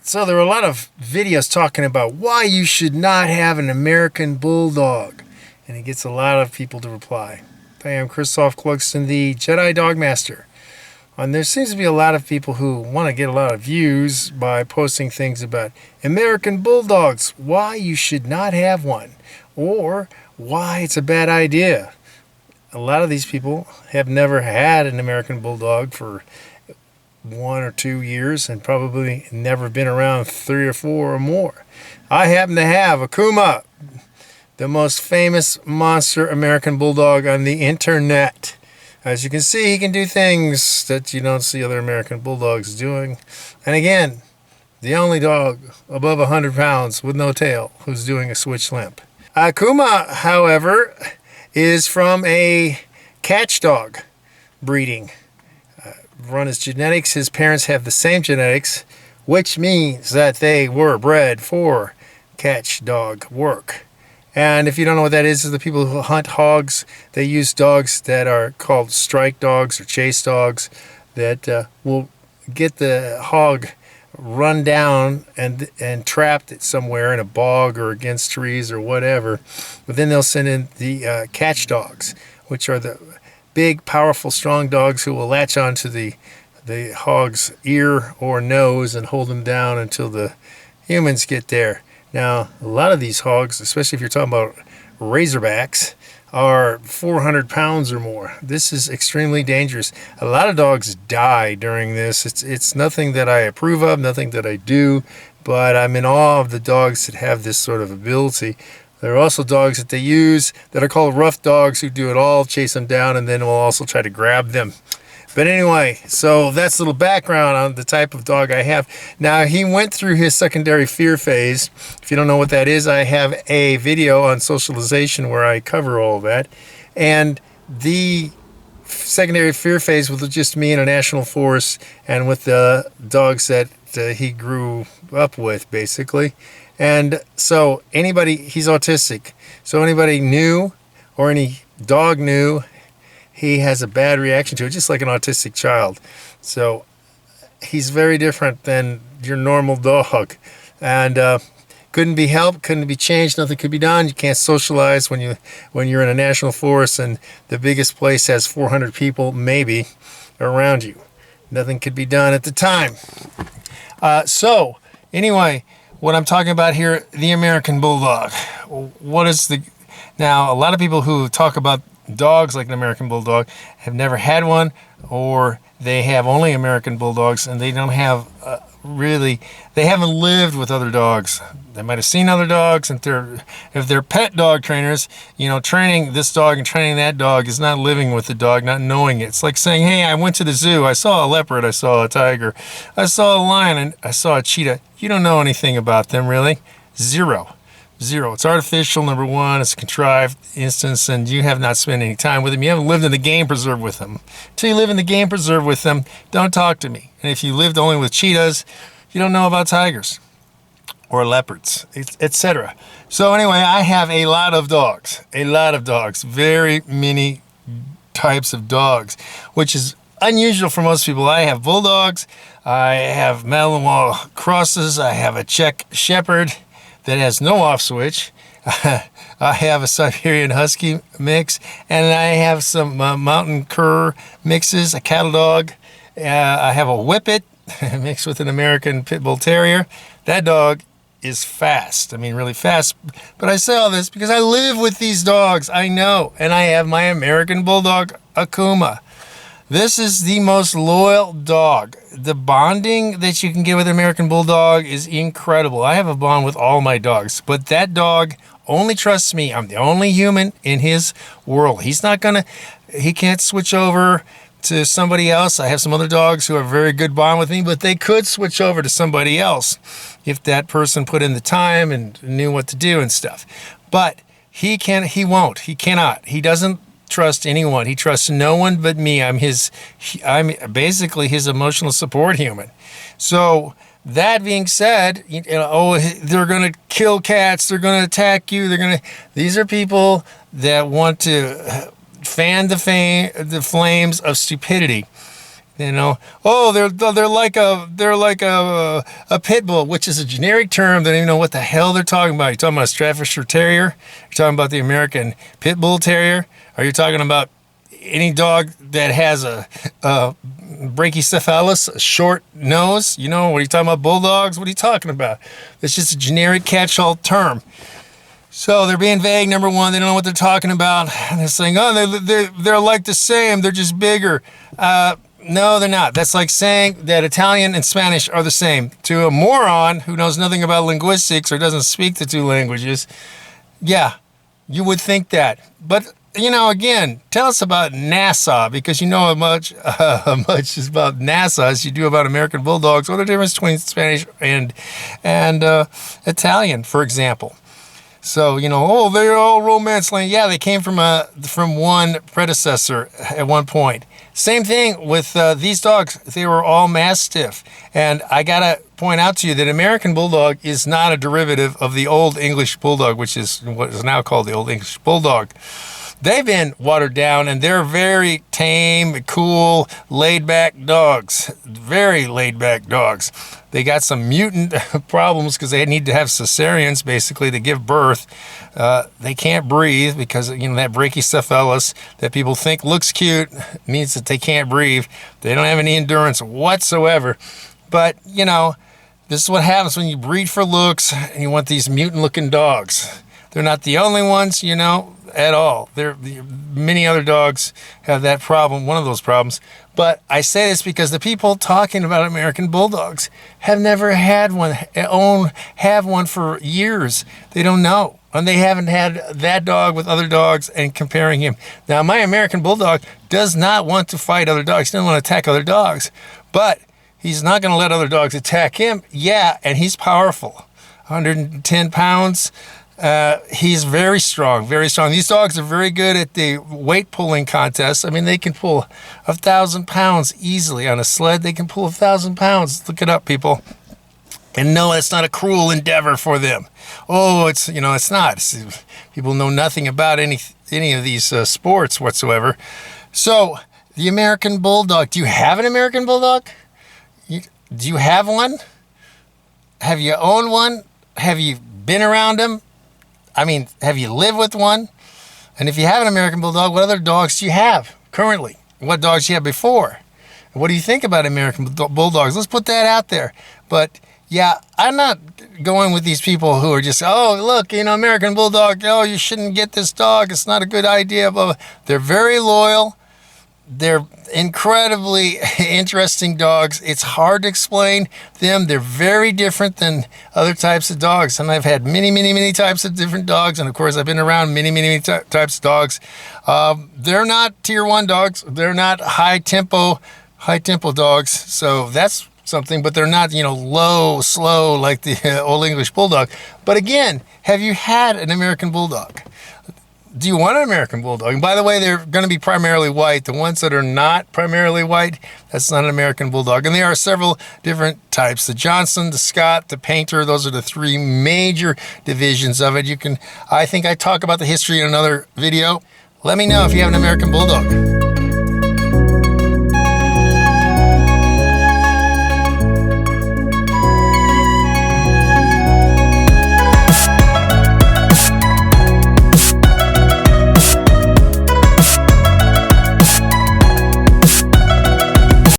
So there were a lot of videos talking about why you should not have an American Bulldog. And it gets a lot of people to reply. I am Christophe Clugston, the Jedi Dog Master. And there seems to be a lot of people who want to get a lot of views by posting things about American Bulldogs, why you should not have one, or why it's a bad idea. A lot of these people have never had an American Bulldog for 1 or 2 years and probably never been around 3 or 4 or more. I happen to have Akuma, the most famous Monster American Bulldog on the internet. As you can see, he can do things that you don't see other American Bulldogs doing. And again, the only dog above 100 pounds with no tail who's doing a switch limp. Akuma, however, is from a catch dog breeding. Run his genetics. His parents have the same genetics, which means that they were bred for catch dog work. And if you don't know what that is the people who hunt hogs. They use dogs that are called strike dogs or chase dogs that will get the hog run down and trapped it somewhere in a bog or against trees or whatever. But then they'll send in the catch dogs, which are the big, powerful, strong dogs who will latch onto the hog's ear or nose and hold them down until the humans get there. Now, a lot of these hogs, especially if you're talking about razorbacks, are 400 pounds or more. This is extremely dangerous. A lot of dogs die during this. It's nothing that I approve of, nothing that I do, but I'm in awe of the dogs that have this sort of ability. There are also dogs that they use that are called rough dogs who do it all, chase them down, and then will also try to grab them. But anyway, so that's a little background on the type of dog I have. Now, he went through his secondary fear phase. If you don't know what that is, I have a video on socialization where I cover all of that. And the secondary fear phase was just me in a national forest and with the dogs that he grew up with, basically. And so he's autistic. So anybody new or any dog new, he has a bad reaction to it, just like an autistic child. So he's very different than your normal dog. And couldn't be helped, couldn't be changed, nothing could be done. You can't socialize when you're in a national forest and the biggest place has 400 people, maybe, around you. Nothing could be done at the time. So anyway, what I'm talking about here, the American Bulldog. Now, a lot of people who talk about dogs like an American Bulldog have never had one, or they have only American Bulldogs and they don't have they haven't lived with other dogs. They might have seen other dogs, and if they're pet dog trainers, training this dog and training that dog is not living with the dog, not knowing it. It's like saying, hey, I went to the zoo, I saw a leopard, I saw a tiger, I saw a lion, and I saw a cheetah. You don't know anything about them, really. Zero. It's artificial, number one. It's a contrived instance, and you have not spent any time with them. You haven't lived in the game preserve with them. Until you live in the game preserve with them, don't talk to me. And if you lived only with cheetahs, you don't know about tigers or leopards, etc. So anyway, I have a lot of dogs, very many types of dogs, which is unusual for most people. I have bulldogs, I have Malinois crosses, I have a Czech shepherd that has no off switch. I have a Siberian Husky mix, and I have some mountain cur mixes, a cattle dog. I have a Whippet mixed with an American Pitbull Terrier. That dog is fast. I mean, really fast. But I say all this because I live with these dogs. I know. And I have my American Bulldog, Akuma. This is the most loyal dog. The bonding that you can get with an American Bulldog is incredible. I have a bond with all my dogs, but that dog only trusts me. I'm the only human in his world. He can't switch over to somebody else. I have some other dogs who have a very good bond with me, but they could switch over to somebody else if that person put in the time and knew what to do and stuff. But he won't. He cannot. He doesn't trust anyone. He trusts no one but me. I'm basically his emotional support human. So that being said, they're going to kill cats, they're going to attack you, these are people that want to fan the flames of stupidity. You know, oh, they're like a pit bull, which is a generic term. They don't even know what the hell they're talking about. You're talking about a Staffordshire Terrier? You're talking about the American Pit Bull Terrier? Are you talking about any dog that has a brachycephalus, a short nose? You know, what are you talking about? Bulldogs? What are you talking about? It's just a generic catch-all term. So they're being vague, number one. They don't know what they're talking about. They're saying, oh, they're like the same. They're just bigger. No, they're not. That's like saying that Italian and Spanish are the same. To a moron who knows nothing about linguistics or doesn't speak the two languages, yeah, you would think that. But, you know, again, tell us about NASA, because you know much is about NASA as you do about American Bulldogs. What are the difference between Spanish and Italian, for example? So, you know, oh, they're all romance land. Yeah, they came from one predecessor at one point. Same thing with these dogs. They were all Mastiff. And I got to point out to you that American Bulldog is not a derivative of the Old English Bulldog, which is what is now called the Old English Bulldog. They've been watered down, and they're very tame, cool, laid-back dogs. Very laid-back dogs. They got some mutant problems because they need to have cesareans, basically, to give birth. They can't breathe because, you know, that brachycephalus that people think looks cute means that they can't breathe. They don't have any endurance whatsoever. But, you know, this is what happens when you breed for looks and you want these mutant-looking dogs. They're not the only ones, you know, at all. Many other dogs have that problem, one of those problems. But I say this because the people talking about American Bulldogs have never had one, have one for years. They don't know. And they haven't had that dog with other dogs and comparing him. Now, my American Bulldog does not want to fight other dogs. He doesn't want to attack other dogs. But he's not going to let other dogs attack him. Yeah, and he's powerful. 110 pounds. He's very strong, very strong. These dogs are very good at the weight pulling contests. I mean, they can pull 1,000 pounds easily on a sled. They can pull 1,000 pounds. Look it up, people. And no, it's not a cruel endeavor for them. Oh, it's not. People know nothing about any of these sports whatsoever. So, the American Bulldog. Do you have an American Bulldog? Do you have one? Have you owned one? Have you been around them? I mean, have you lived with one? And if you have an American Bulldog, what other dogs do you have currently? What dogs do you have before? What do you think about American Bulldogs? Let's put that out there. But, yeah, I'm not going with these people who are just, oh, look, you know, American Bulldog, oh, you shouldn't get this dog. It's not a good idea. They're very loyal. They're incredibly interesting dogs. It's hard to explain them. They're very different than other types of dogs. And I've had many types of different dogs. And, of course, I've been around many types of dogs. They're not tier 1 dogs. They're not high-tempo dogs. So that's something. But they're not, you know, low, slow like the Old English Bulldog. But, again, have you had an American Bulldog? Do you want an American Bulldog? And by the way, they're going to be primarily white. The ones that are not primarily white, that's not an American Bulldog. And there are several different types. The Johnson, the Scott, the Painter, those are the three major divisions of it. I think I talk about the history in another video. Let me know if you have an American Bulldog.